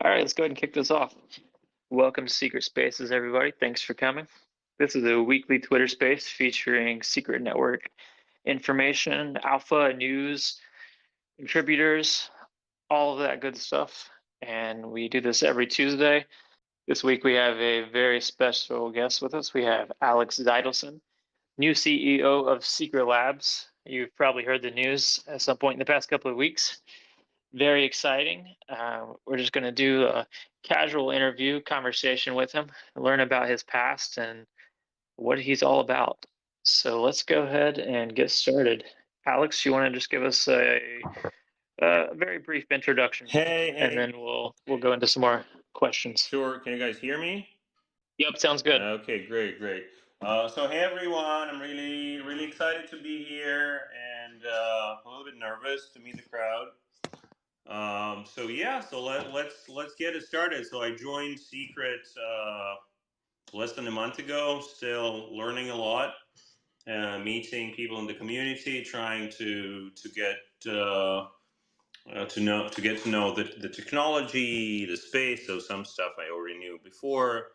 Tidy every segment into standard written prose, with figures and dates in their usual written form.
All right, let's go ahead and kick this off. Welcome to Secret Spaces, everybody. Thanks for coming. This is a weekly Twitter space featuring secret network information, alpha news, contributors, all of that good stuff. And we do this every Tuesday. This week we have a very special guest with us. We have Alex Zidelson, new CEO of Secret Labs. You've probably heard the news at some point in the past couple of weeks. Very exciting. We're just going to do a casual interview conversation with him, learn about his past and what he's all about. So let's go ahead and get started. Alex, you want to just give us a very brief introduction, Hey, and hey. then we'll go into some more questions. Sure. Can you guys hear me? Yep, sounds good. Okay, great, great. So hey everyone, I'm really excited to be here and a little bit nervous to meet the crowd. So yeah, so let's get it started. So I joined Secret less than a month ago. Still learning a lot, meeting people in the community, trying to get. To get to know the technology, the space. So some stuff I already knew before,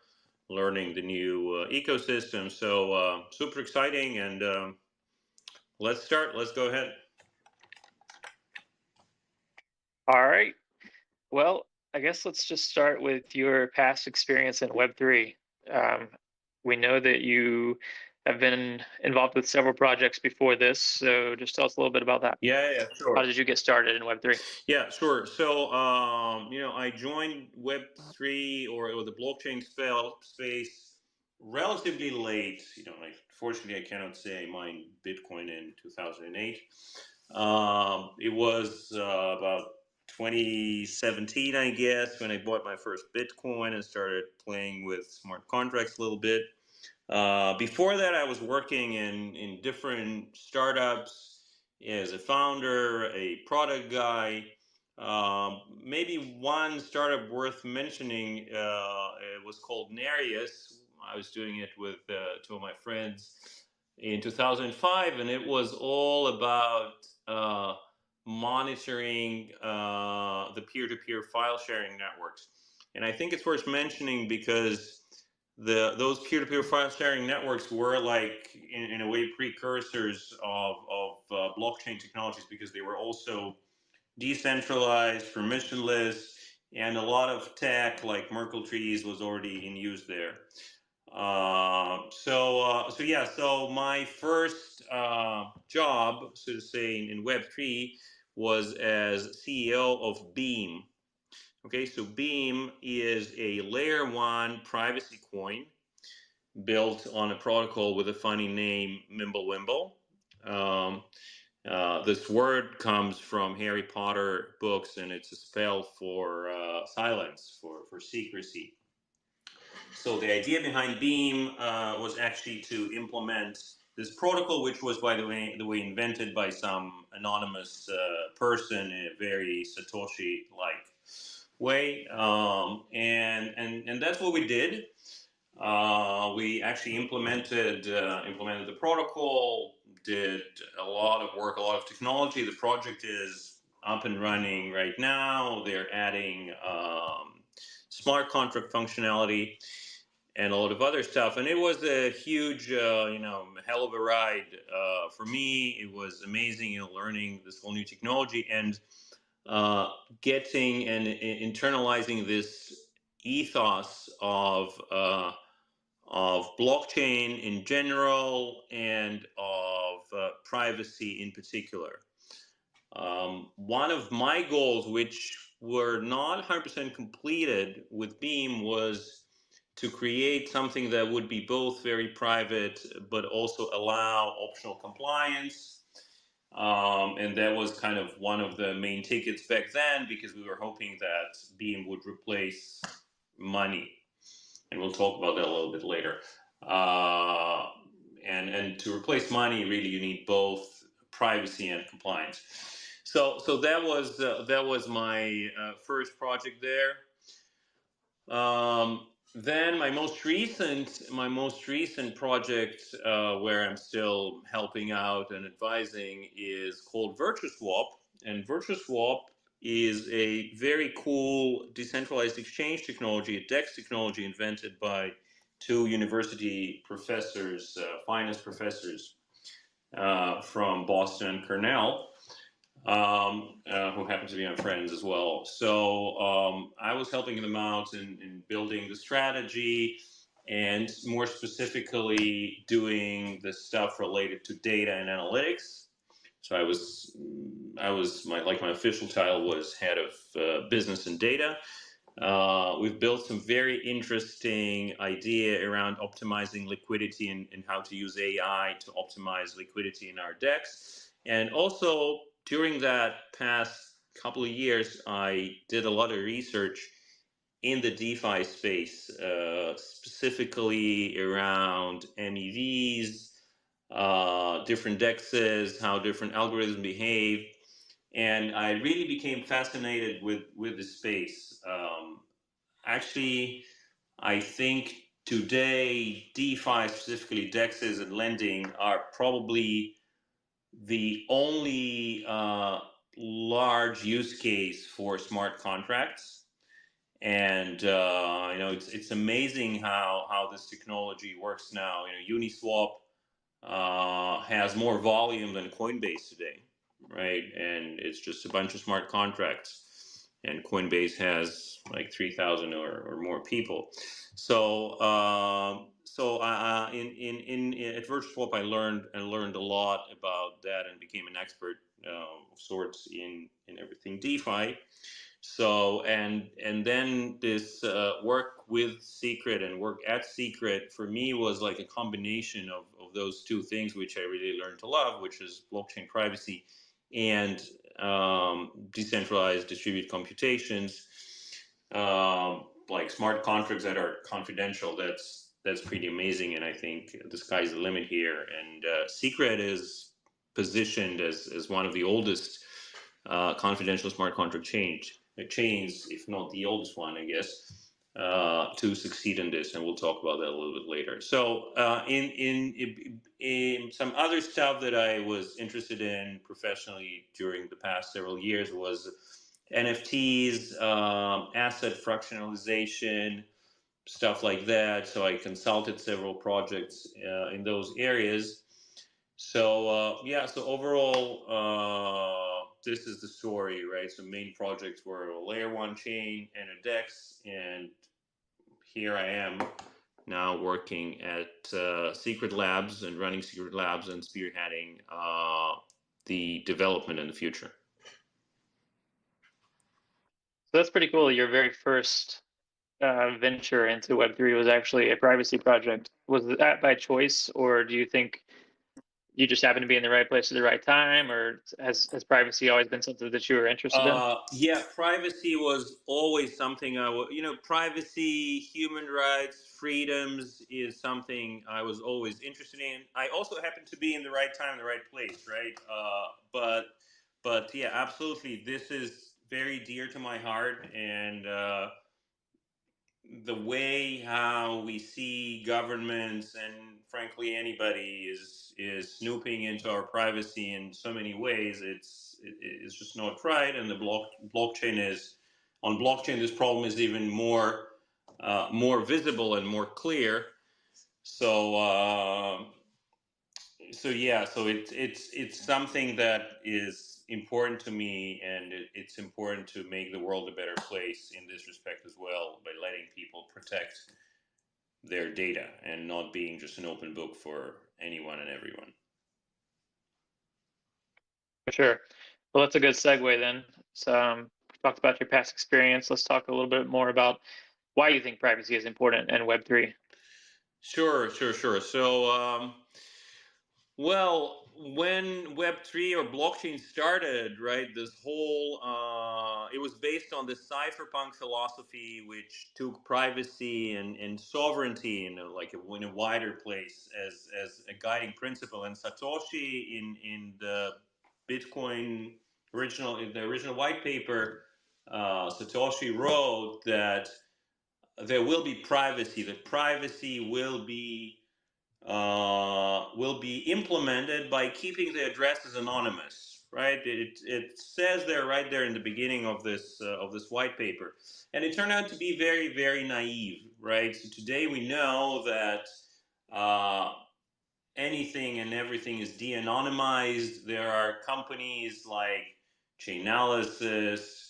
learning the new ecosystem. So super exciting, and let's start. Let's go ahead. All right. Well, I guess let's just start with your past experience in Web3. Um, we know that you have been involved with several projects before this, so just tell us a little bit about that. Yeah, How sure. did you get started in Web3? Yeah, sure. So, I joined Web3 or the blockchain space relatively late. Like, fortunately, I cannot say I mined Bitcoin in 2008. It was about 2017, I guess, when I bought my first Bitcoin and started playing with smart contracts a little bit. Before that, I was working in different startups as a founder, a product guy. Maybe one startup worth mentioning, it was called Narius. I was doing it with two of my friends in 2005, and it was all about monitoring the peer-to-peer file sharing networks. And I think it's worth mentioning because those peer-to-peer file sharing networks were like in a way precursors of blockchain technologies because they were also decentralized, permissionless, and a lot of tech like Merkle trees was already in use there. So yeah, so my first job, so to say, in Web3 was as CEO of Beam. Okay, so Beam is a layer one privacy coin built on a protocol with a funny name, Mimblewimble. Um, this word comes from Harry Potter books, and it's a spell for silence, for secrecy. So the idea behind Beam was actually to implement this protocol, which was, by the way, invented by some anonymous person in a very Satoshi-like way, and that's what we did. We actually implemented the protocol, did a lot of work, a lot of technology. The project is up and running right now. They're adding smart contract functionality and a lot of other stuff. And it was a huge, hell of a ride for me. It was amazing, learning this whole new technology and uh, getting and internalizing this ethos of blockchain in general and of privacy in particular. One of my goals, which were not 100% completed with Beam, was to create something that would be both very private but also allow optional compliance. And that was kind of one of the main tickets back then because we were hoping that Beam would replace money, and we'll talk about that a little bit later. Uh, and to replace money, really, you need both privacy and compliance. So that was my first project there. Then my most recent project, where I'm still helping out and advising, is called VirtuSwap. And VirtuSwap is a very cool decentralized exchange technology, a DEX technology invented by two university professors, finance professors from Boston and Cornell, who happen to be my friends as well. So I was helping them out in building the strategy and more specifically doing the stuff related to data and analytics. So my official title was head of business and data. We've built some very interesting idea around optimizing liquidity and how to use AI to optimize liquidity in our DEX. And also during that past couple of years, I did a lot of research in the DeFi space, specifically around MEVs, different DEXs, how different algorithms behave, and I really became fascinated with the space. Actually, I think today DeFi, specifically DEXs and lending, are probably the only large use case for smart contracts. And it's amazing how this technology works now. Uniswap has more volume than Coinbase today, right? And it's just a bunch of smart contracts. And Coinbase has like 3,000 or more people. So at VirtualSwap, I learned a lot about that and became an expert of sorts in everything DeFi. So and then this work with Secret and work at Secret for me was like a combination of those two things, which I really learned to love, which is blockchain privacy and decentralized distributed computations, like smart contracts that are confidential. That's pretty amazing, and I think the sky's the limit here. And Secret is positioned as one of the oldest confidential smart contract chains, if not the oldest one, I guess, to succeed in this, and we'll talk about that a little bit later. So, in some other stuff that I was interested in professionally during the past several years was NFTs, asset fractionalization, stuff like that. So I consulted several projects in those areas. So so overall, this is the story, right? So main projects were a layer one chain and a DEX, and here I am now working at Secret Labs and running Secret Labs and spearheading the development in the future. So that's pretty cool. Your very first venture into Web3 was actually a privacy project. Was that by choice, or do you think you just happened to be in the right place at the right time, or has privacy always been something that you were interested in? Yeah, privacy was always something privacy, human rights, freedoms is something I was always interested in. I also happened to be in the right time, in the right place, right? But yeah, absolutely. This is very dear to my heart, and the way how we see governments and frankly anybody is snooping into our privacy in so many ways, it's just not right. And the blockchain is on blockchain, this problem is even more visible and more clear. So it's something that is important to me, and it's important to make the world a better place in this respect as well, by letting people protect their data and not being just an open book for anyone and everyone. For sure. Well, that's a good segue then. So, we talked about your past experience. Let's talk a little bit more about why you think privacy is important in Web3. Sure. So well, when Web3 or blockchain started, right, this whole, it was based on this cypherpunk philosophy, which took privacy and sovereignty in a wider place as a guiding principle. And Satoshi in the Bitcoin in the original white paper, Satoshi wrote that there will be privacy, that privacy will be implemented by keeping the addresses anonymous. right? It says there right there in the beginning of this white paper, and it turned out to be very very naive, right? So today we know that uh, anything and everything is de-anonymized. There are companies like Chainalysis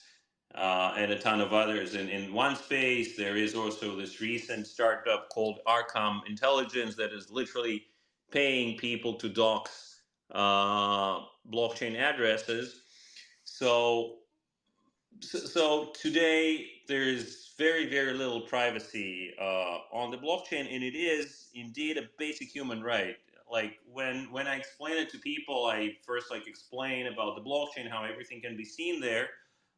and a ton of others. In one space, there is also this recent startup called Arcom Intelligence that is literally paying people to dox blockchain addresses. So so today there's very very little privacy on the blockchain, and it is indeed a basic human right. Like when I explain it to people, I first like explain about the blockchain, how everything can be seen there.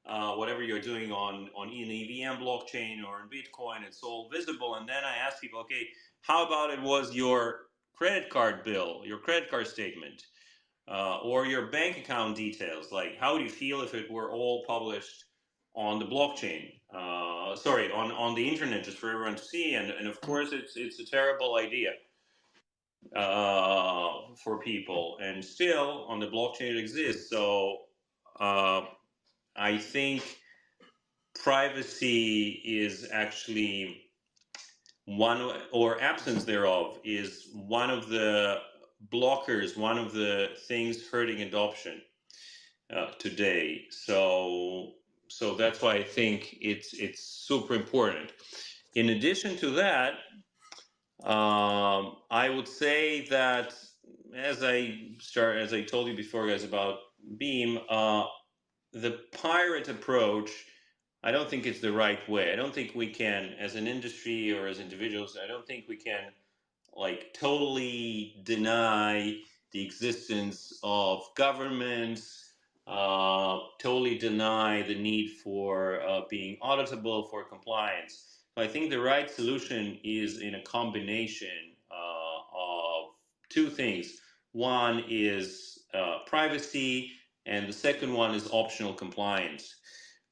Whatever you're doing on an EVM blockchain or in Bitcoin, it's all visible. And then I ask people, okay, how about it was your credit card bill, your credit card statement, or your bank account details? Like, how would you feel if it were all published on the blockchain? Sorry, on the internet, just for everyone to see. And of course, it's a terrible idea for people. And still, on the blockchain, it exists. So uh, I think privacy is actually one, or absence thereof, is one of the blockers, one of the things hurting adoption today. So that's why I think it's super important. In addition to that, I would say that as I told you before, guys, about Beam, the pirate approach, I don't think it's the right way. I don't think we can, as an industry or as individuals, I don't think we can like totally deny the existence of governments, totally deny the need for being auditable for compliance. So I think the right solution is in a combination of two things. One is privacy, and the second one is optional compliance.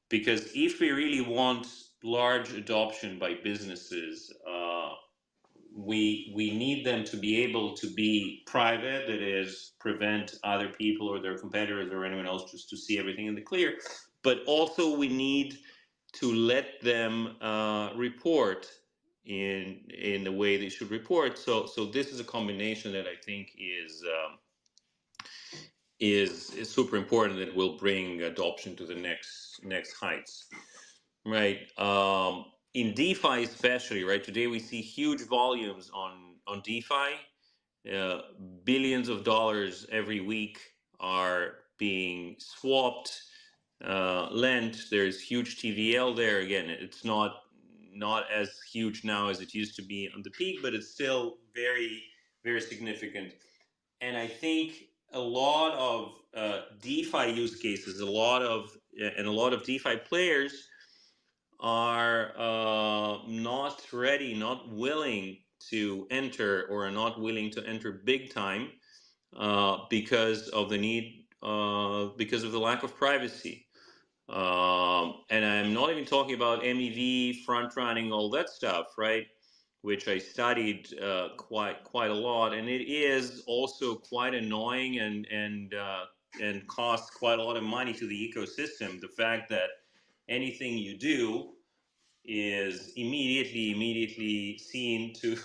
Because if we really want large adoption by businesses, we need them to be able to be private, that is, prevent other people or their competitors or anyone else just to see everything in the clear. But also we need to let them report in the way they should report. So this is a combination that I think is super important, that will bring adoption to the next heights. Right. In DeFi especially, right? Today we see huge volumes on DeFi. Uh, Billions of dollars every week are being swapped, lent. There's huge TVL there. Again, it's not as huge now as it used to be on the peak, but it's still very very significant. And I think a lot of DeFi use cases, a lot of DeFi players are not ready, not willing to enter, or are not willing to enter big time because of the need, because of the lack of privacy. And I'm not even talking about MEV, front running, all that stuff, right? Which I studied quite a lot, and it is also quite annoying and costs quite a lot of money to the ecosystem. The fact that anything you do is immediately seen to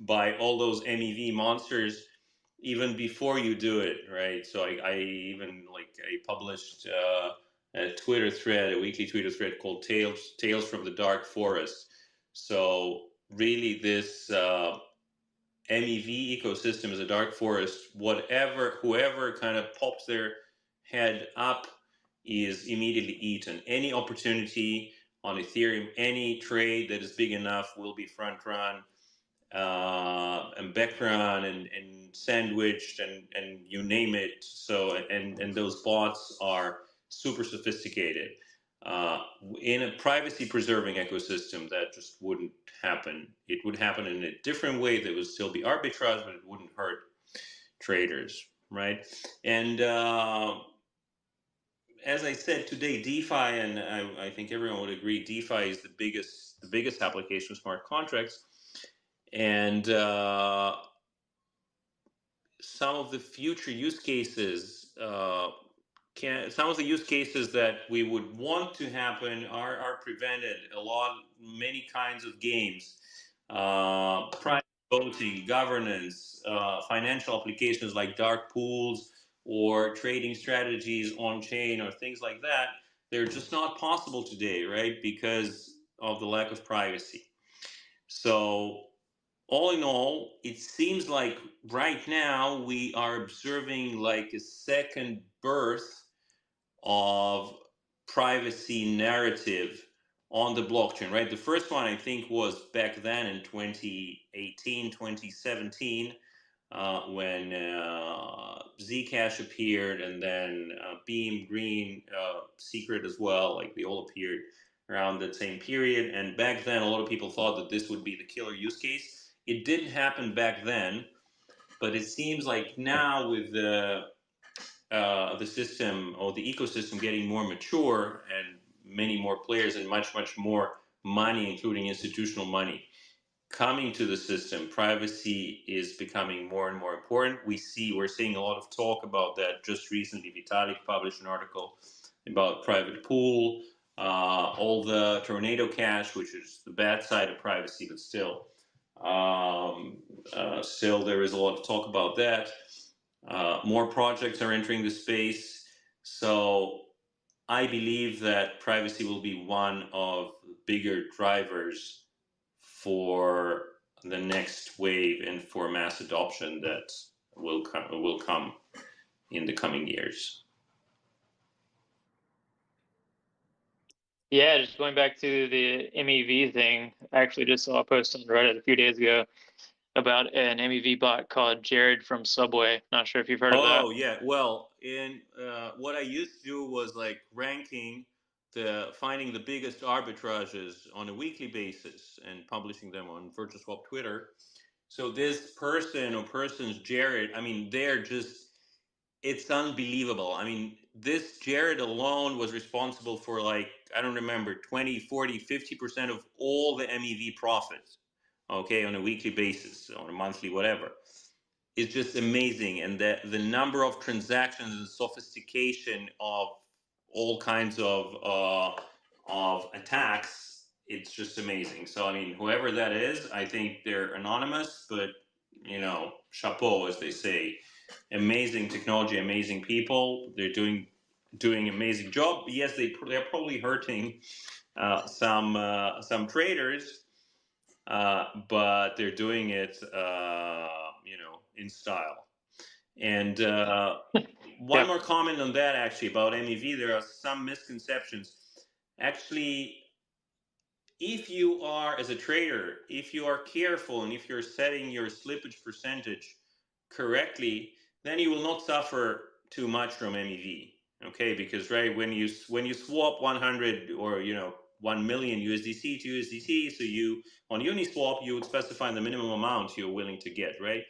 by all those MEV monsters even before you do it, right? So I even like I published a Twitter thread, a weekly Twitter thread called Tales from the Dark Forest. So really, this MEV ecosystem is a dark forest. Whoever kind of pops their head up is immediately eaten. Any opportunity on Ethereum, any trade that is big enough will be front run and background and sandwiched and you name it. So and those bots are super sophisticated. In a privacy preserving ecosystem, that just wouldn't happen. It would happen in a different way that would still be arbitrage, but it wouldn't hurt traders, right? And as I said today, DeFi, and I think everyone would agree, DeFi is the biggest application of smart contracts. And some of the future use cases some of the use cases that we would want to happen are prevented. Many kinds of games, private voting, governance, financial applications like dark pools or trading strategies on chain or things like that. They're just not possible today, right? Because of the lack of privacy. So all in all, it seems like right now we are observing like a second birth of privacy narrative on the blockchain, right? The first one I think was back then in 2018, 2017, when Zcash appeared, and then Beam, Green, Secret as well. Like they all appeared around that same period. And back then, a lot of people thought that this would be the killer use case. It didn't happen back then, but it seems like now with the system or the ecosystem getting more mature and many more players and much more money, including institutional money, coming to the system, privacy is becoming more and more important. We're seeing a lot of talk about that. Just recently, Vitalik published an article about private pool, all the tornado cash, which is the bad side of privacy, but still there is a lot of talk about that. More projects are entering the space. So I believe that privacy will be one of the bigger drivers for the next wave and for mass adoption that will come in the coming years. Yeah, just going back to the MEV thing, I actually just saw a post on Reddit a few days ago about an MEV bot called Jared from Subway. Not sure if you've heard of that. Oh yeah, well, in what I used to do was like finding the biggest arbitrages on a weekly basis and publishing them on VirtualSwap Twitter. So this person or persons, Jared, I mean, it's unbelievable. I mean, this Jared alone was responsible for like, I don't remember, 20, 40, 50% of all the MEV profits, okay, on a weekly basis, on a monthly, whatever. It's just amazing. And the number of transactions and the sophistication of all kinds of attacks, it's just amazing. So, I mean, whoever that is, I think they're anonymous, but, chapeau, as they say. Amazing technology, amazing people. They're doing amazing job. Yes, they're probably hurting some traders, but they're doing it, in style. And one Yep. more comment on that, actually, about MEV. There are some misconceptions. Actually, if you are, as a trader, if you are careful and if you're setting your slippage percentage correctly, then you will not suffer too much from MEV. Okay, because right when you swap 100 or 1 million USDC to USDT, so you on Uniswap you would specify the minimum amount you're willing to get, right?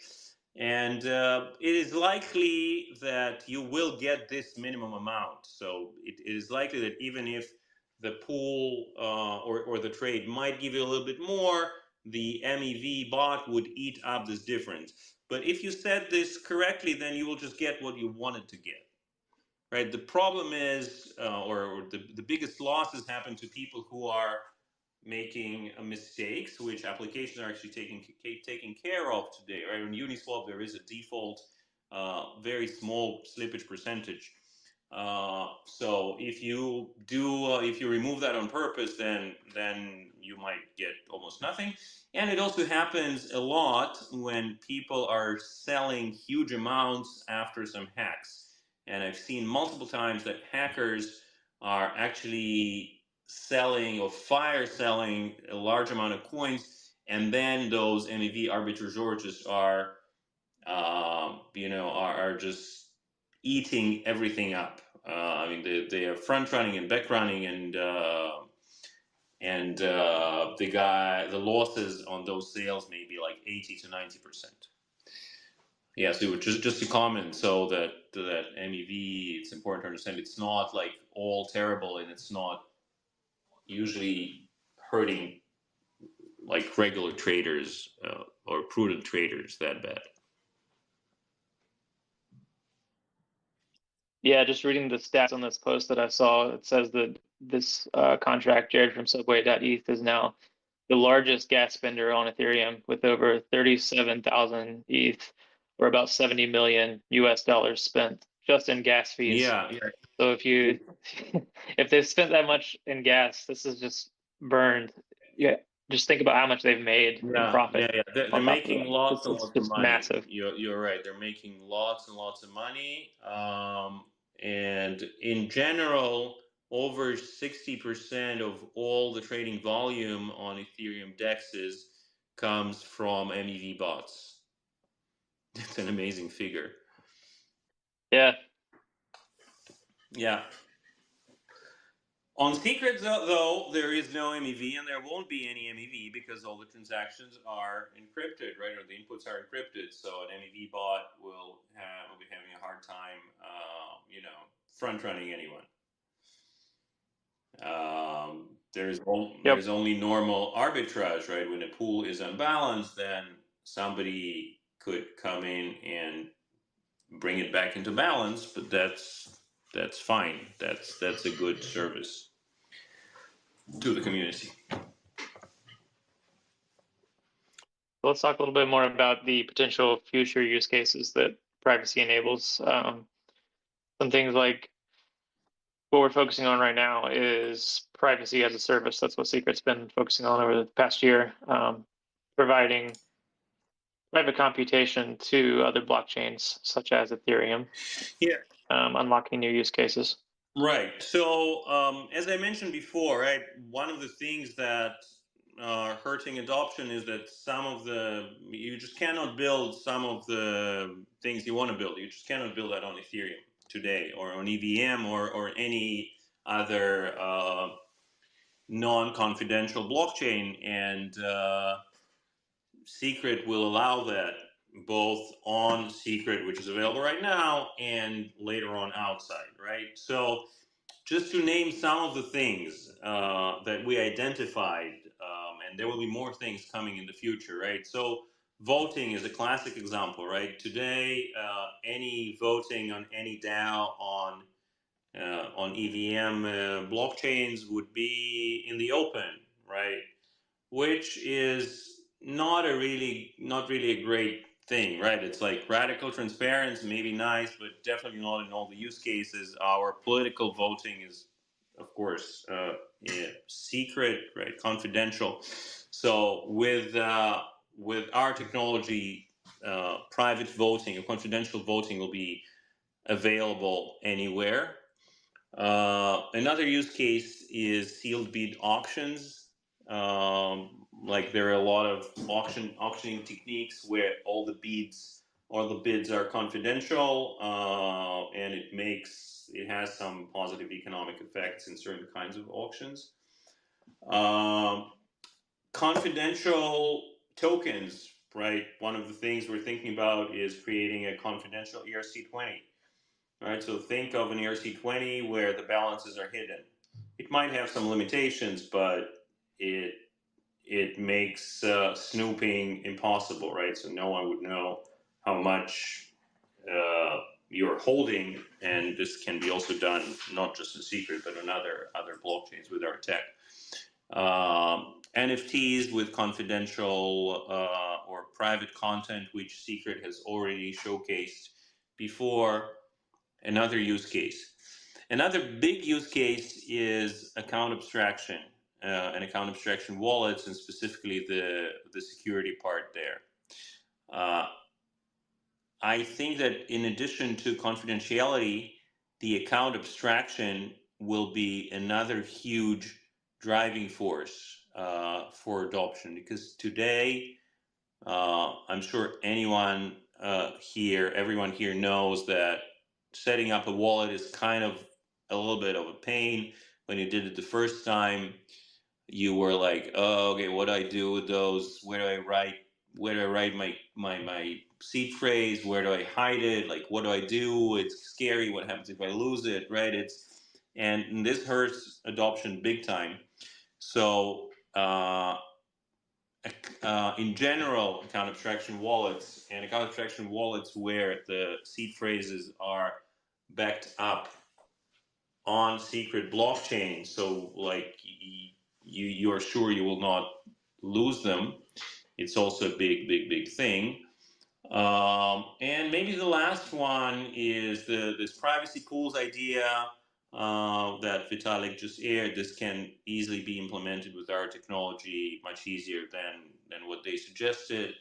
And it is likely that you will get this minimum amount. So it is likely that even if the pool or the trade might give you a little bit more, the MEV bot would eat up this difference. But if you set this correctly, then you will just get what you wanted to get. Right? The problem is, or the biggest losses happen to people who are making mistakes, which applications are actually taking care of today. Right? On Uniswap, there is a default, very small slippage percentage. So if you if you remove that on purpose, then you might get almost nothing. And it also happens a lot when people are selling huge amounts after some hacks. And I've seen multiple times that hackers are actually selling or fire selling a large amount of coins, and then those MEV arbitrageurs just are just eating everything up. I mean, they are front running and back running, and the losses on those sales may be like 80 to 90%. Yeah, so just to comment, so that MEV, it's important to understand it's not like all terrible, and it's not usually hurting like regular traders or prudent traders that bad. Yeah, just reading the stats on this post that I saw, it says that this contract, Jared from Subway.eth, is now the largest gas spender on Ethereum with over 37,000 ETH, or about 70 million US dollars spent just in gas fees. Yeah, yeah, So if you if they've spent that much in gas, this is just burned. Yeah, just think about how much they've made in yeah, yeah, profit yeah. They're on top of making that. lots It's and it's lots of just money. massive. You're right. They're making lots and lots of money. And in general, over 60% of all the trading volume on Ethereum dexes comes from MEV bots. That's an amazing figure. Yeah. Yeah. On Secret, though, there is no MEV, and there won't be any MEV because all the transactions are encrypted, right? Or the inputs are encrypted. So an MEV bot will be having a hard time, front running anyone. Yep. There's only normal arbitrage, right? When a pool is unbalanced, then somebody could come in and bring it back into balance, but that's fine. That's a good service to the community. Let's talk a little bit more about the potential future use cases that privacy enables. Some things like what we're focusing on right now is privacy as a service. That's what Secret's been focusing on over the past year, providing private computation to other blockchains such as Ethereum, Yeah. unlocking new use cases. Right. So, as I mentioned before, right, one of the things that are hurting adoption is that you just cannot build some of the things you want to build. You just cannot build that on Ethereum today, or on EVM, or any other non-confidential blockchain, and Secret will allow that both on Secret, which is available right now, and later on outside. Right. So just to name some of the things that we identified, and there will be more things coming in the future, right? So, voting is a classic example, right? Today, any voting on any DAO on EVM blockchains would be in the open, right? Which is not really a great thing, right? It's like radical transparency, maybe nice, but definitely not in all the use cases. Our political voting is, of course, secret, right? Confidential. So with our technology, private voting or confidential voting will be available anywhere. Another use case is sealed bid auctions. Like there are a lot of auctioning techniques where all the bids are confidential, and it has some positive economic effects in certain kinds of auctions. Um, Confidential tokens, right? One of the things we're thinking about is creating a confidential ERC20. All right, so think of an ERC20 where the balances are hidden. It might have some limitations, but it it makes snooping impossible, right? So no one would know how much you're holding, and this can be also done not just in secret, but on other blockchains with our tech. NFTs with confidential or private content, which Secret has already showcased before. Another use case. Another big use case is account abstraction and account abstraction wallets, and specifically the security part there. Uh, I think that in addition to confidentiality, the account abstraction will be another huge driving force for adoption, because today I'm sure everyone here knows that setting up a wallet is kind of a little bit of a pain. When you did it the first time, you were like, "Oh, okay, what do I do with those? Where do I write? Where do I write my seed phrase? Where do I hide it? Like, what do I do? It's scary. What happens if I lose it? Right? And this hurts adoption big time. So." In general, account abstraction wallets where the seed phrases are backed up on secret blockchain. So like you are sure you will not lose them. It's also a big thing. And maybe the last one is this privacy pools idea that Vitalik just aired. This can easily be implemented with our technology much easier than what they suggested.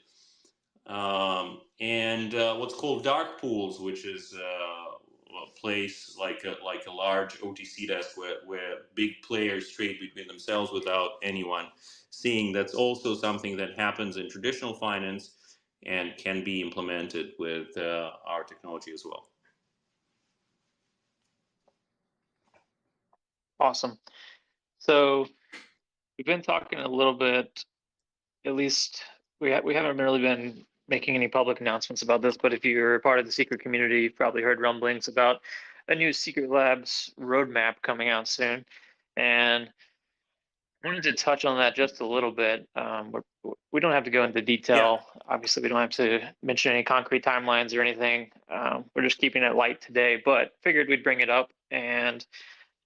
And what's called dark pools, which is a place like a large OTC desk where big players trade between themselves without anyone seeing. That's also something that happens in traditional finance and can be implemented with our technology as well. Awesome. So we've been talking a little bit, at least we haven't really been making any public announcements about this, but if you're part of the secret community, you've probably heard rumblings about a new Secret Labs roadmap coming out soon. And I wanted to touch on that just a little bit. We don't have to go into Yeah, detail. Obviously, we don't have to mention any concrete timelines or anything. We're just keeping it light today, but figured we'd bring it up and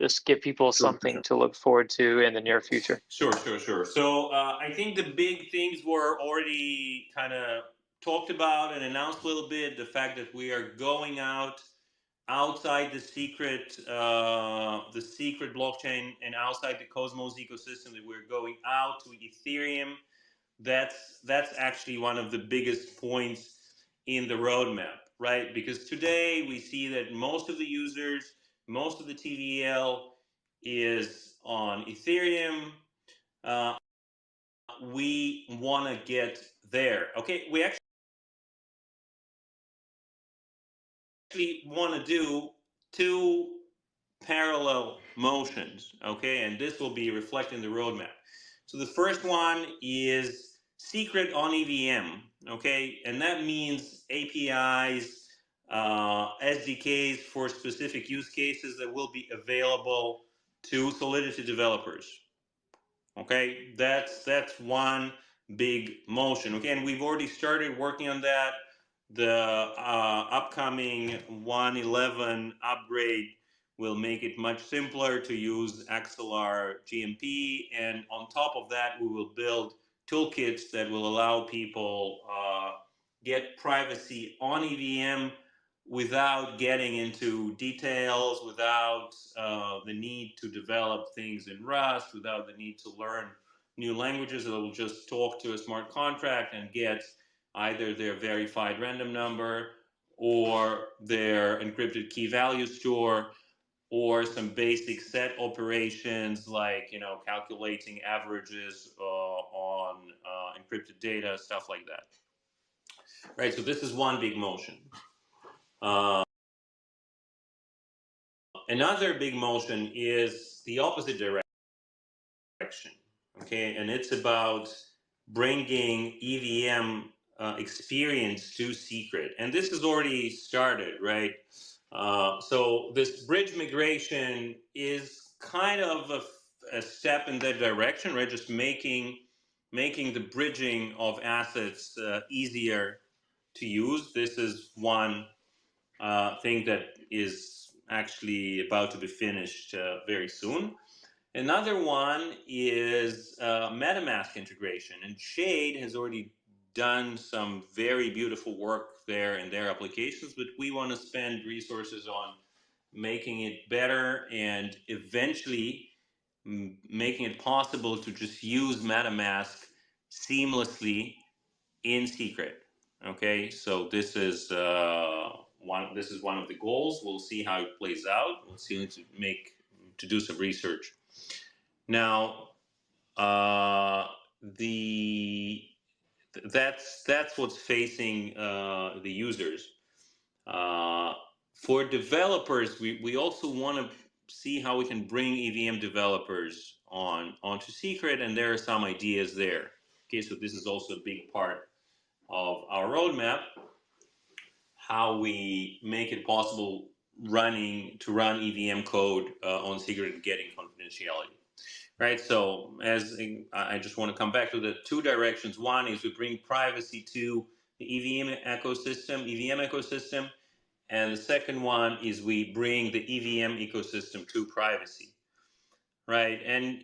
just give people sure, something sure. to look forward to in the near future. Sure. So I think the big things were already kind of talked about and announced a little bit. The fact that we are going outside the secret blockchain and outside the Cosmos ecosystem, that we're going out to Ethereum. That's actually one of the biggest points in the roadmap, right? Because today we see that most of the users, most of the TVL is on Ethereum. Uh, we want to get there. Okay, we actually want to do two parallel motions, okay? And this will be reflected in the roadmap. So the first one is secret on EVM, okay? And that means APIs, SDKs for specific use cases that will be available to Solidity developers. Okay, that's one big motion. Okay, and we've already started working on that. The upcoming 1.11 upgrade will make it much simpler to use XLR GMP, and on top of that, we will build toolkits that will allow people get privacy on EVM without getting into details, without the need to develop things in Rust, without the need to learn new languages. It will just talk to a smart contract and get either their verified random number or their encrypted key value store or some basic set operations like calculating averages on encrypted data, stuff like that. Right. So this is one big motion. Uh, Another big motion is the opposite direction, okay, and it's about bringing EVM experience to secret, and this has already started, right? So this bridge migration is kind of a step in that direction, right? Just making the bridging of assets easier to use. This is one thing that is actually about to be finished very soon. Another one is MetaMask integration, and Shade has already done some very beautiful work there in their applications, but we want to spend resources on making it better and eventually making it possible to just use MetaMask seamlessly in secret. Okay, so this is one. This is one of the goals. We'll see how it plays out. We'll see to do some research. Now, the that's what's facing the users. Uh, for developers, we also want to see how we can bring EVM developers onto Secret, and there are some ideas there. Okay, so this is also a big part of our roadmap, how we make it possible to run EVM code on Secret and getting confidentiality. Right, so as I just want to come back to the two directions. One is we bring privacy to the EVM ecosystem, and the second one is we bring the EVM ecosystem to privacy, right? And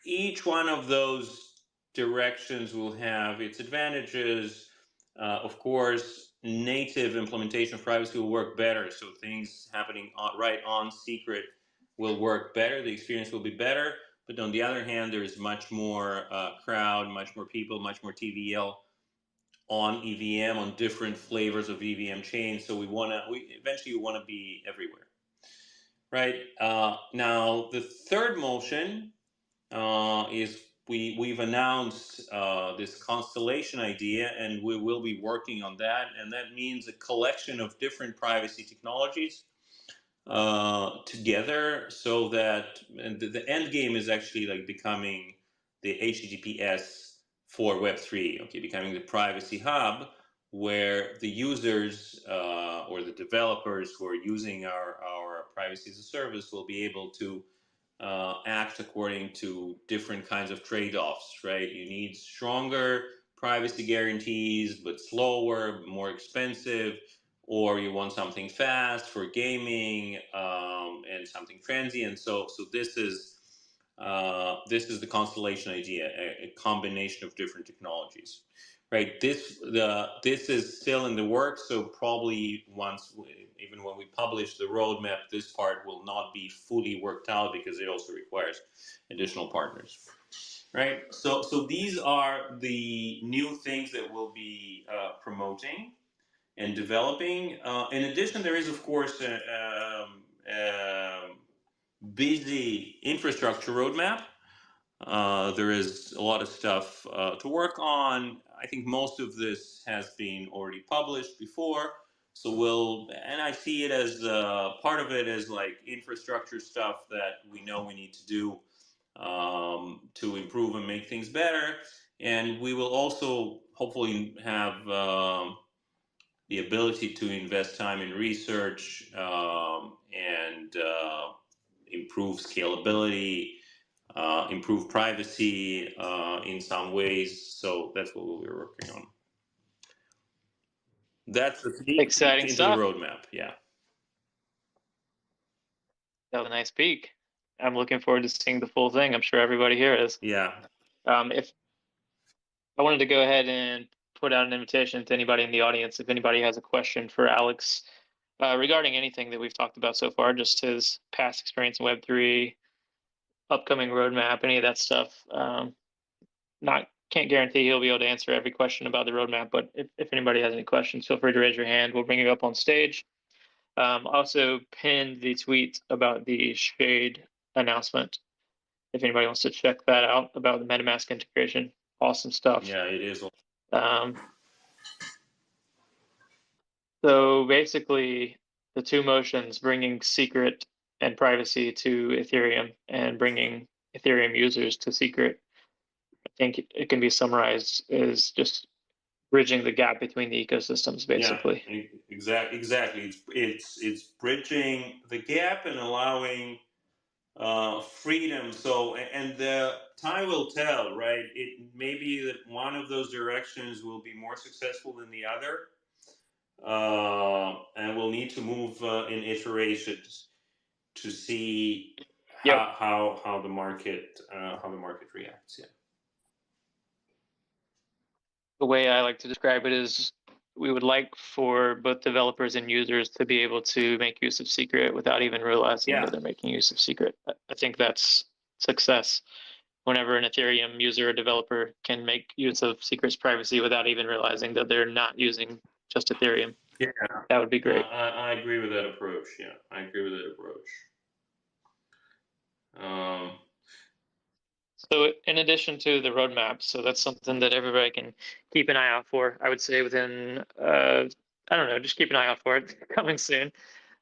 each one of those directions will have its advantages. Of course, native implementation of privacy will work better. So things happening right on secret will work better. The experience will be better. But on the other hand, there is much more crowd, much more people, much more TVL on EVM, on different flavors of EVM chains. So we eventually want to be everywhere, right? Now the third motion is we've announced this constellation idea, and we will be working on that. And that means a collection of different privacy technologies together, so that and the end game is actually like becoming the HTTPS for Web3. Okay, becoming the privacy hub where the users or the developers who are using our privacy as a service will be able to act according to different kinds of trade-offs, right? You need stronger privacy guarantees, but slower, more expensive, or you want something fast for gaming and something transient. So this is the constellation idea, a combination of different technologies, right? This is still in the works, so probably even when we publish the roadmap, this part will not be fully worked out because it also requires additional partners, right? So these are the new things that we'll be promoting and developing. In addition, there is of course a busy infrastructure roadmap. There is a lot of stuff to work on. I think most of this has been already published before. And I see it as part of it as like infrastructure stuff that we know we need to do to improve and make things better. And we will also hopefully have the ability to invest time in research and improve scalability, improve privacy in some ways. So that's what we're working on. That's a sneak peek Exciting into the stuff. roadmap. Yeah. That was a nice peek. I'm looking forward to seeing the full thing. I'm sure everybody here is. Yeah. If I wanted to go ahead and put out an invitation to anybody in the audience, if anybody has a question for Alex regarding anything that we've talked about so far, just his past experience in Web3, upcoming roadmap, any of that stuff. Not can't guarantee he'll be able to answer every question about the roadmap, but if anybody has any questions, feel free to raise your hand. We'll bring you up on stage. Also pinned the tweet about the Shade announcement. If anybody wants to check that out about the MetaMask integration, awesome stuff. Yeah, it is. Um, so basically, the two motions bringing secret and privacy to Ethereum and bringing Ethereum users to secret, I think it can be summarized as just bridging the gap between the ecosystems, Yeah, basically. exactly. It's bridging the gap and allowing freedom. So, and the time will tell, right? It may be that one of those directions will be more successful than the other, and we'll need to move in iterations to see Yep. how the market reacts. Yeah. The way I like to describe it is we would like for both developers and users to be able to make use of secret without even realizing that Yeah. they're making use of secret. I think that's success. Whenever an Ethereum user or developer can make use of secrets privacy without even realizing that they're not using just Ethereum, Yeah. that would be great. I agree with that approach. Yeah, I agree with that approach. Um, So in addition to the roadmap, so that's something that everybody can keep an eye out for. I would say within, I don't know, just keep an eye out for it coming soon.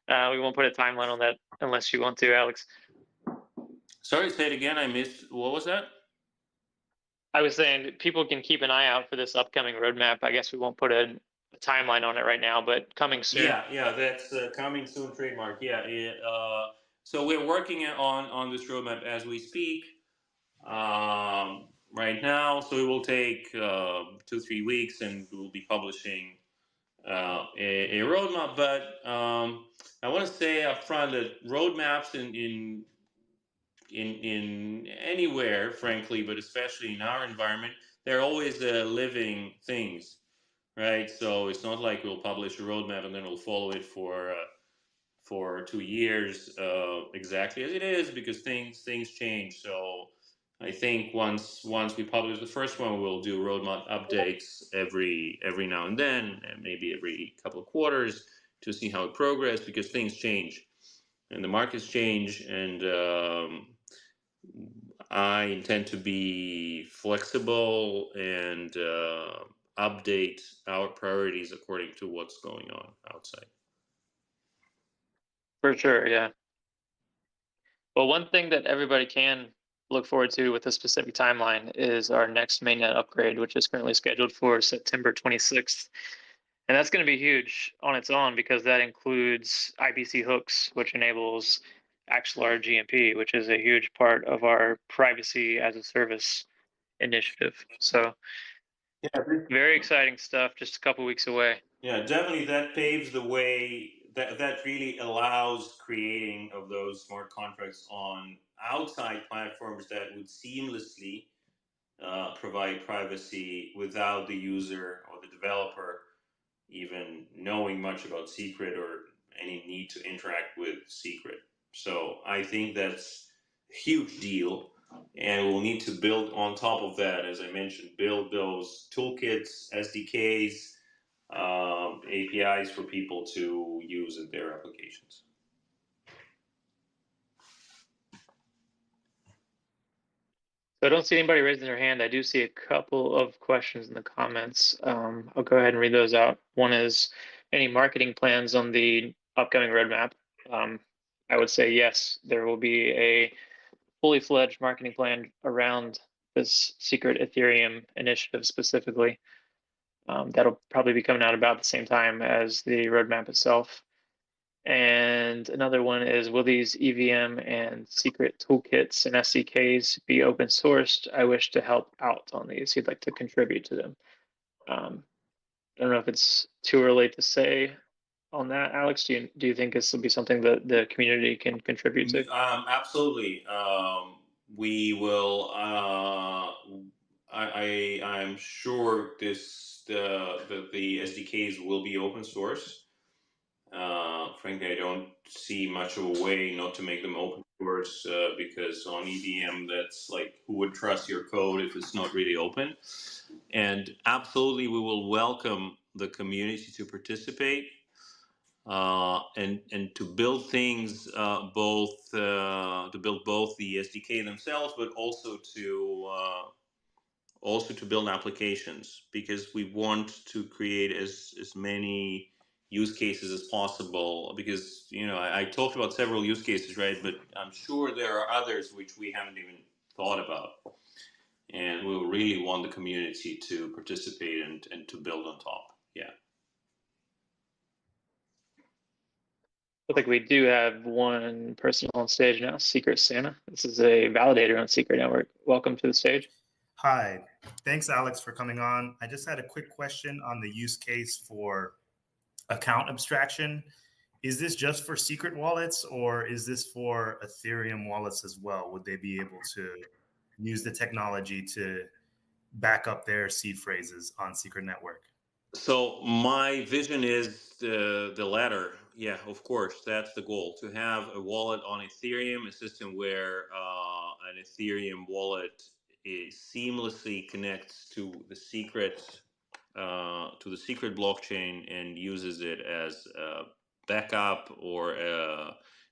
We won't put a timeline on that unless you want to, Alex. sorry, say it again. I missed. What was that? I was saying people can keep an eye out for this upcoming roadmap. I guess we won't put a timeline on it right now, but coming soon. Yeah, that's coming soon. Trademark. Yeah. So we're working on this roadmap as we speak right now. So it will take 2-3 weeks, and we'll be publishing a roadmap. But I want to say up front that roadmaps in anywhere, frankly, but especially in our environment, they're always living things, right? So it's not like we'll publish a roadmap and then we'll follow it for 2 years exactly as it is, because things change. So I think once we publish the first one, we'll do roadmap updates every now and then, and maybe every couple of quarters, to see how it progressed, because things change and the markets change, and I intend to be flexible and update our priorities according to what's going on outside. For sure, yeah. Well, one thing that everybody can look forward to with a specific timeline is our next mainnet upgrade, which is currently scheduled for September 26th. And that's going to be huge on its own because that includes IBC hooks, which enables Axelar GMP, which is a huge part of our privacy as a service initiative. So Yeah, very exciting stuff, just a couple weeks away. yeah, definitely that paves the way. That really allows creating of those smart contracts on outside platforms that would seamlessly provide privacy without the user or the developer even knowing much about secret or any need to interact with secret. So I think that's a huge deal, and we'll need to build on top of that, as I mentioned, build those toolkits, SDKs, APIs for people to use in their applications. So I don't see anybody raising their hand. I do see a couple of questions in the comments. I'll go ahead and read those out. One is, any marketing plans on the upcoming roadmap? I would say yes, there will be a fully fledged marketing plan around this secret Ethereum initiative specifically. That'll probably be coming out about the same time as the roadmap itself. And another one is, will these EVM and secret toolkits and SDKs be open sourced? I wish to help out on these. He'd like to contribute to them. I don't know if it's too early to say on that, Alex. Do you think this will be something that the community can contribute to? Absolutely. We will. I'm sure the SDKs will be open source. Frankly, I don't see much of a way not to make them open source, because on EVM, that's like, who would trust your code if it's not really open? And absolutely, we will welcome the community to participate, and to build things, both to build both the SDK themselves, but also to build applications, because we want to create as many use cases as possible. Because I talked about several use cases, right? But I'm sure there are others which we haven't even thought about, and we really want the community to participate and to build on top. Yeah. I think we do have one person on stage now, Secret Santa. This is a validator on Secret Network. Welcome to the stage. Hi, thanks, Alex, for coming on. I just had a quick question on the use case for account abstraction. Is this just for secret wallets, or is this for Ethereum wallets as well? Would they be able to use the technology to back up their seed phrases on Secret Network? So my vision is the latter. Yeah, of course, that's the goal, to have a wallet on Ethereum, a system where an Ethereum wallet seamlessly connects to the secret blockchain and uses it as a backup, or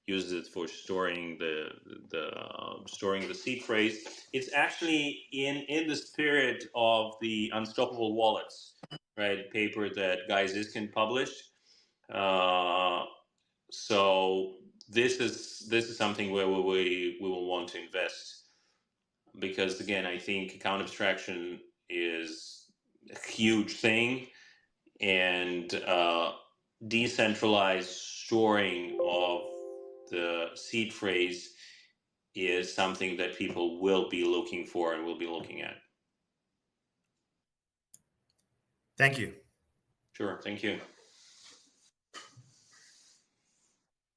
uses it for storing the seed phrase. It's actually in the spirit of the Unstoppable Wallets, right, paper that Guy Ziskin published. So this is something where we will want to invest, because again, I think account abstraction is a huge thing, and decentralized storing of the seed phrase is something that people will be looking for and will be looking at. Thank you. Sure, thank you.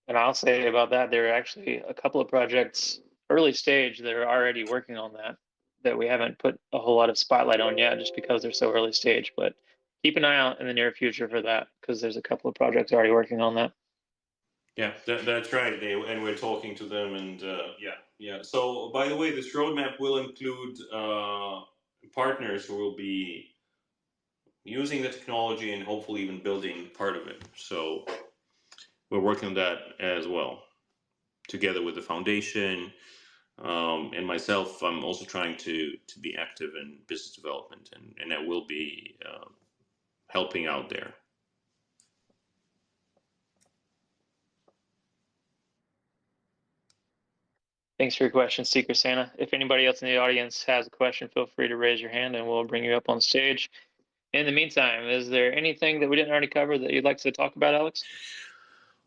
And I'll say about that, there are actually a couple of projects early stage that are already working on that we haven't put a whole lot of spotlight on yet, just because they're so early stage. But keep an eye out in the near future for that, because there's a couple of projects already working on that. Yeah, that's right. And we're talking to them, and yeah. So, by the way, this roadmap will include partners who will be using the technology and hopefully even building part of it. So, we're working on that as well, together with the foundation. And myself, I'm also trying to be active in business development, and I will be helping out there. Thanks for your question, Secret Santa. If anybody else in the audience has a question, feel free to raise your hand and we'll bring you up on stage. In the meantime, is there anything that we didn't already cover that you'd like to talk about, Alex?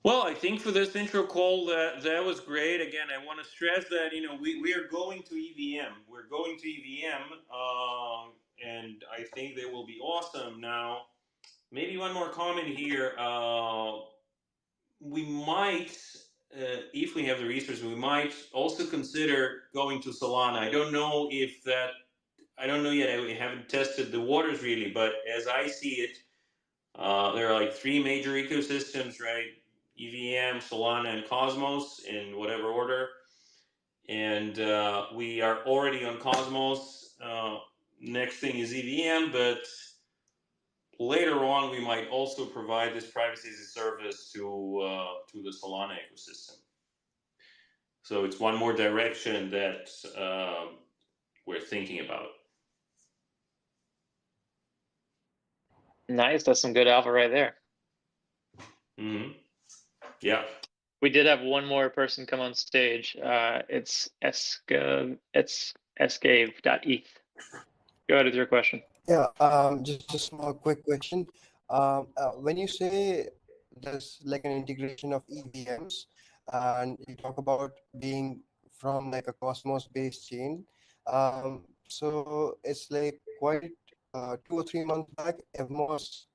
Well, I think for this intro call, that was great. Again, I want to stress that we are going to EVM. We're going to EVM, and I think they will be awesome. Now, maybe one more comment here. We might, if we have the resources, we might also consider going to Solana. I don't know if that. I don't know yet. I haven't tested the waters really, but as I see it, there are like three major ecosystems, right? EVM, Solana, and Cosmos in whatever order. And we are already on Cosmos. Next thing is EVM, but later on we might also provide this privacy as a service to the Solana ecosystem. So it's one more direction that we're thinking about. Nice, that's some good alpha right there. Mm-hmm. Yeah. We did have one more person come on stage. It's escave.eth. Go ahead with your question. Yeah, just a small quick question. When you say there's like an integration of EVMs, and you talk about being from like a Cosmos-based chain, so it's like quite 2 or 3 months back, Evmos,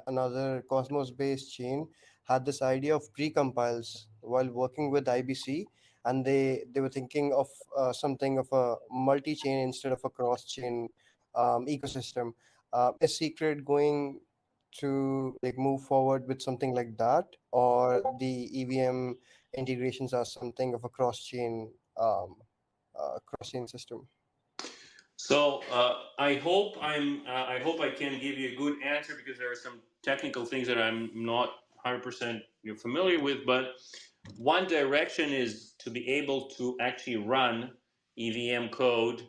another Cosmos-based chain, had this idea of pre-compiles while working with IBC, and they were thinking of something of a multi-chain instead of a cross-chain ecosystem. Is Secret going to like move forward with something like that, or the EVM integrations are something of a cross-chain system? So I hope I hope I can give you a good answer, because there are some technical things that I'm not 100% familiar with. But one direction is to be able to actually run EVM code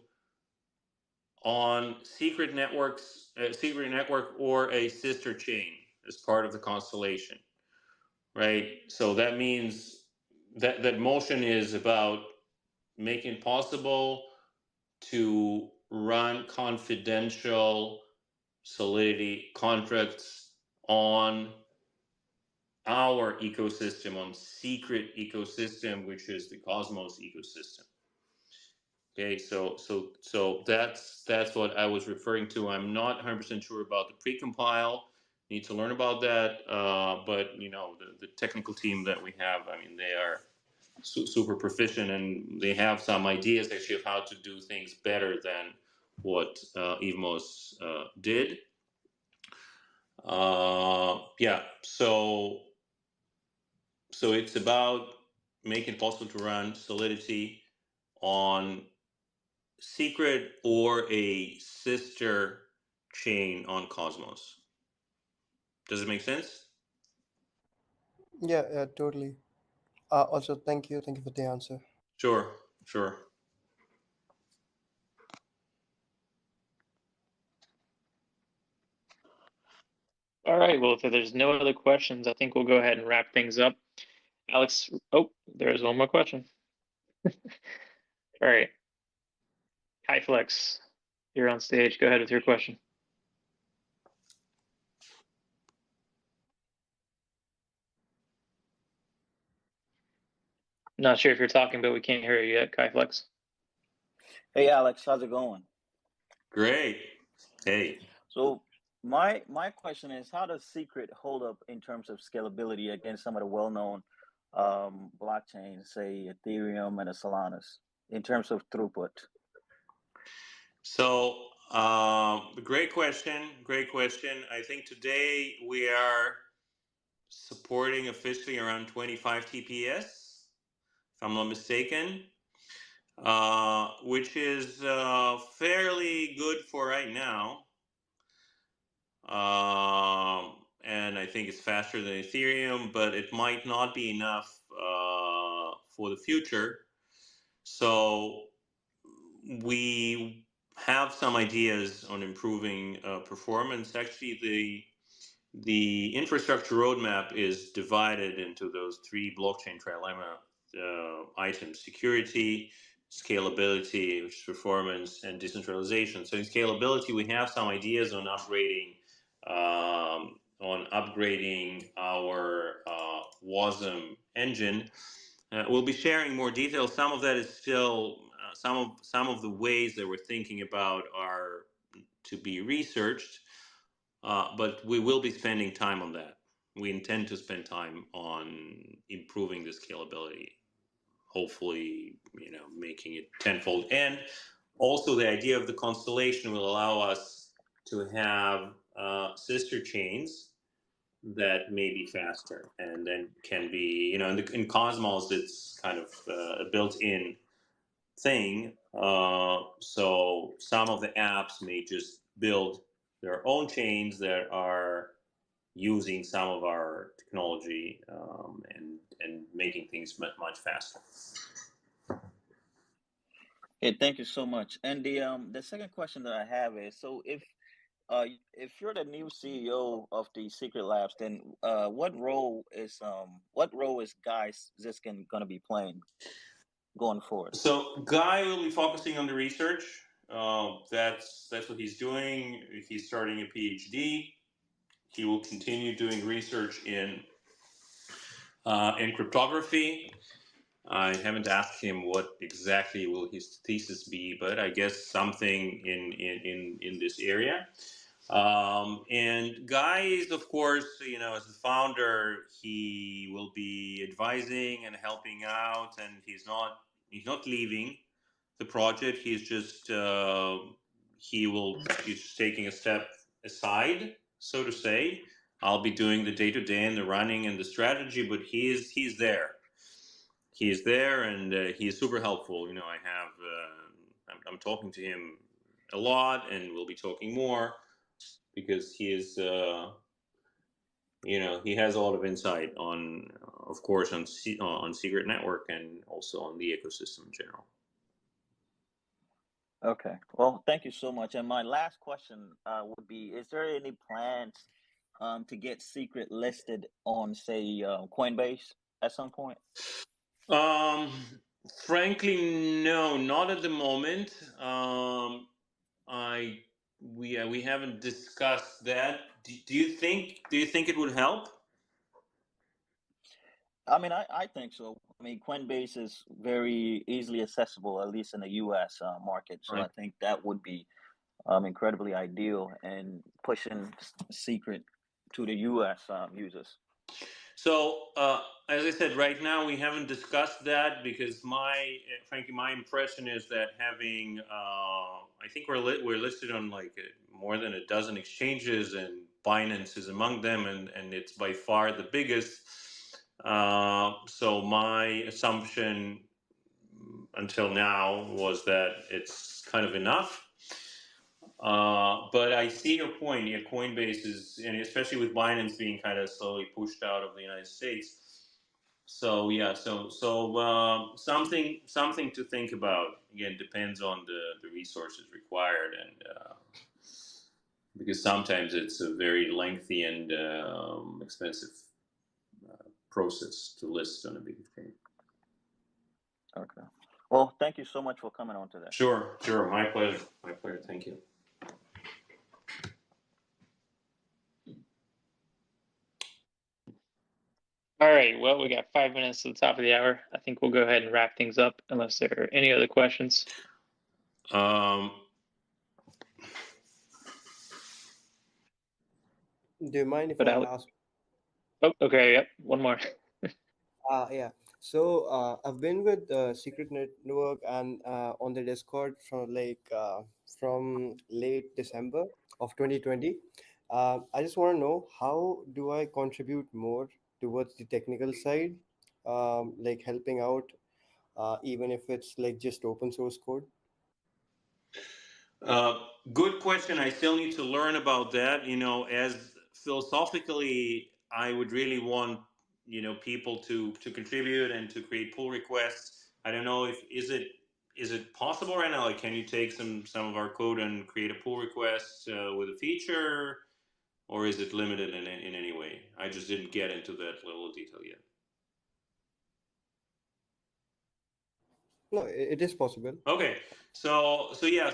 on secret network or a sister chain as part of the constellation, right? So that means that motion is about making it possible to run confidential Solidity contracts on our ecosystem, on secret ecosystem, which is the Cosmos ecosystem. Okay, so that's what I was referring to. I'm not 100% sure about the precompile. Need to learn about that. But the technical team that we have, I mean, they are super proficient, and they have some ideas actually of how to do things better than what Evmos did. Yeah, so it's about making it possible to run Solidity on secret or a sister chain on Cosmos. Does it make sense? Yeah, totally. Also, thank you for the answer. Sure. All right, well, if there's no other questions, I think we'll go ahead and wrap things up. Alex, oh, there's one more question. All right. Kyflex, you're on stage. Go ahead with your question. Not sure if you're talking, but we can't hear you yet, Kyflex. Hey, Alex, how's it going? Great. Hey. So my question is, how does Secret hold up in terms of scalability against some of the well-known blockchain, say Ethereum and a Solana, in terms of throughput? So, great question. Great question. I think today we are supporting officially around 25 TPS, if I'm not mistaken, which is fairly good for right now. And I think it's faster than Ethereum, but it might not be enough for the future. So we have some ideas on improving performance. Actually, the infrastructure roadmap is divided into those three blockchain trilemma items: security, scalability, which is performance, and decentralization. So in scalability, we have some ideas on upgrading our WASM engine. We'll be sharing more details. Some of that is still some of the ways that we're thinking about are to be researched, but we will be spending time on that. We intend to spend time on improving the scalability, hopefully, making it tenfold. And also, the idea of the constellation will allow us to have sister chains that may be faster, and then can be, in Cosmos, it's kind of a built-in thing. So some of the apps may just build their own chains that are using some of our technology, and making things much faster. Hey, thank you so much. And the second question that I have is, so if you're the new CEO of the Secret Labs, then what role is Guy Ziskin going to be playing going forward? So Guy will be focusing on the research. That's what he's doing. He's starting a PhD. He will continue doing research in cryptography. I haven't asked him what exactly will his thesis be, but I guess something in this area. And Guy is, of course, as the founder, he will be advising and helping out, and he's not leaving the project. He's just he's just taking a step aside, so to say. I'll be doing the day-to-day and the running and the strategy, but he's there. He's there, and he's super helpful. I'm talking to him a lot, and we'll be talking more because he is, he has a lot of insight on, of course, on Secret Network and also on the ecosystem in general. Okay. Well, thank you so much. And my last question would be: is there any plans to get Secret listed on, say, Coinbase at some point? Frankly, no, not at the moment. We haven't discussed that. Do you think it would help? I mean, I think so. I mean, Coinbase is very easily accessible, at least in the U.S. Market. So Right. I think that would be incredibly ideal in pushing Secret to the U.S. Users. So, as I said, right now we haven't discussed that because frankly, my impression is that having, I think we're listed on like more than a dozen exchanges, and Binance is among them, and it's by far the biggest. So my assumption until now was that it's kind of enough. But I see your point. Yeah, Coinbase is, and especially with Binance being kind of slowly pushed out of the United States. So yeah, so something to think about. Again, depends on the resources required, and because sometimes it's a very lengthy and expensive process to list on a big exchange. Okay. Well, thank you so much for coming on today. Sure. My pleasure. Thank you. All right, well, we got 5 minutes to the top of the hour. I think we'll go ahead and wrap things up unless there are any other questions. Do you mind if I ask? Oh, okay, yep, one more. Yeah. So I've been with Secret Network and on the Discord from late December of 2020. I just want to know, how do I contribute more towards the technical side, like helping out, even if it's like just open source code? Uh, Good question. I still need to learn about that. As philosophically, I would really want people to contribute and to create pull requests. I don't know if is it possible right now? Like, can you take some of our code and create a pull request with a feature, or is it limited in any way? I just didn't get into that level of detail yet. No, it is possible. Okay, so yeah,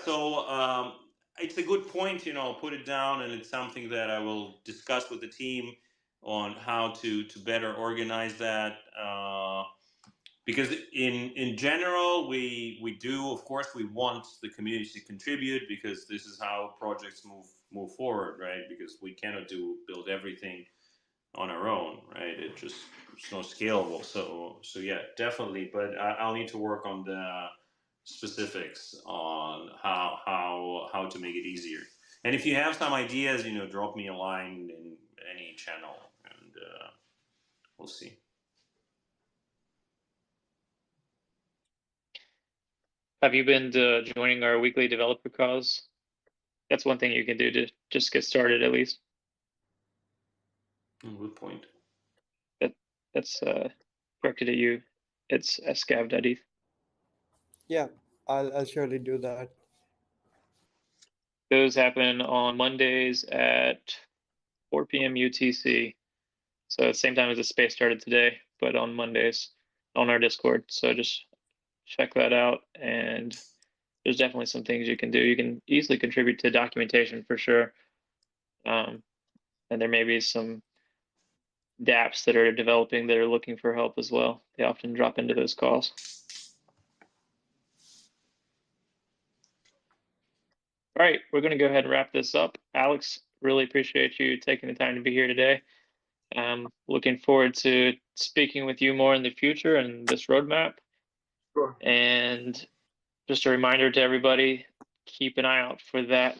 it's a good point. I'll put it down, and it's something that I will discuss with the team on how to better organize that. Because in general, we do, of course, we want the community to contribute, because this is how projects move forward, right? Because we cannot build everything on our own, right? It's not scalable. So yeah, definitely. But I'll need to work on the specifics on how to make it easier. And if you have some ideas, drop me a line in any channel, and we'll see. Have you been joining our weekly developer calls? That's one thing you can do to just get started at least. Good point. That's directed at you. It's scav.eth. Yeah, I'll surely do that. Those happen on Mondays at 4 p.m. UTC. So at the same time as the space started today, but on Mondays on our Discord. So just check that out. And there's definitely some things you can do. You can easily contribute to documentation for sure. And there may be some dApps that are developing that are looking for help as well. They often drop into those calls. All right, we're going to go ahead and wrap this up. Alex, really appreciate you taking the time to be here today. Looking forward to speaking with you more in the future and this roadmap. Sure. And just a reminder to everybody, keep an eye out for that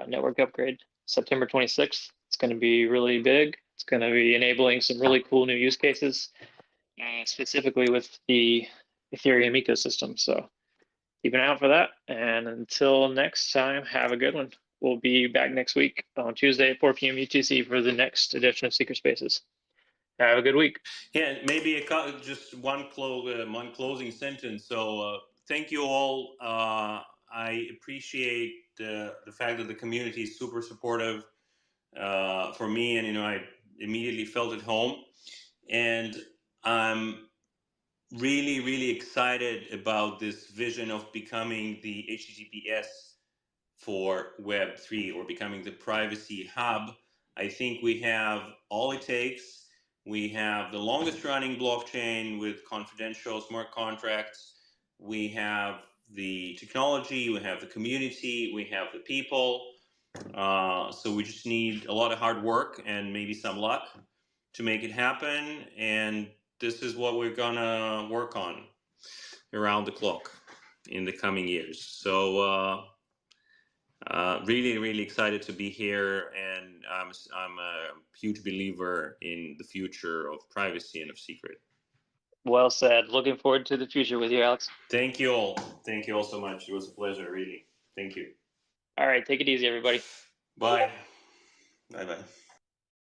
network upgrade, September 26th. It's going to be really big. It's going to be enabling some really cool new use cases, specifically with the Ethereum ecosystem. So keep an eye out for that. And until next time, have a good one. We'll be back next week on Tuesday at 4 p.m. UTC for the next edition of Secret Spaces. Have a good week. Yeah, maybe just one closing sentence. So thank you all. I appreciate the fact that the community is super supportive for me, and I immediately felt at home, and I'm really, really excited about this vision of becoming the HTTPS for Web3, or becoming the privacy hub. I think we have all it takes. We have the longest running blockchain with confidential smart contracts. We have the technology, we have the community, we have the people. So we just need a lot of hard work and maybe some luck to make it happen. And this is what we're gonna work on around the clock in the coming years. So really, really excited to be here, and I'm a huge believer in the future of privacy and of secret. Well said. Looking forward to the future with you, Alex. Thank you all. Thank you all so much. It was a pleasure, really. Thank you. All right, take it easy, everybody. Bye. Bye bye.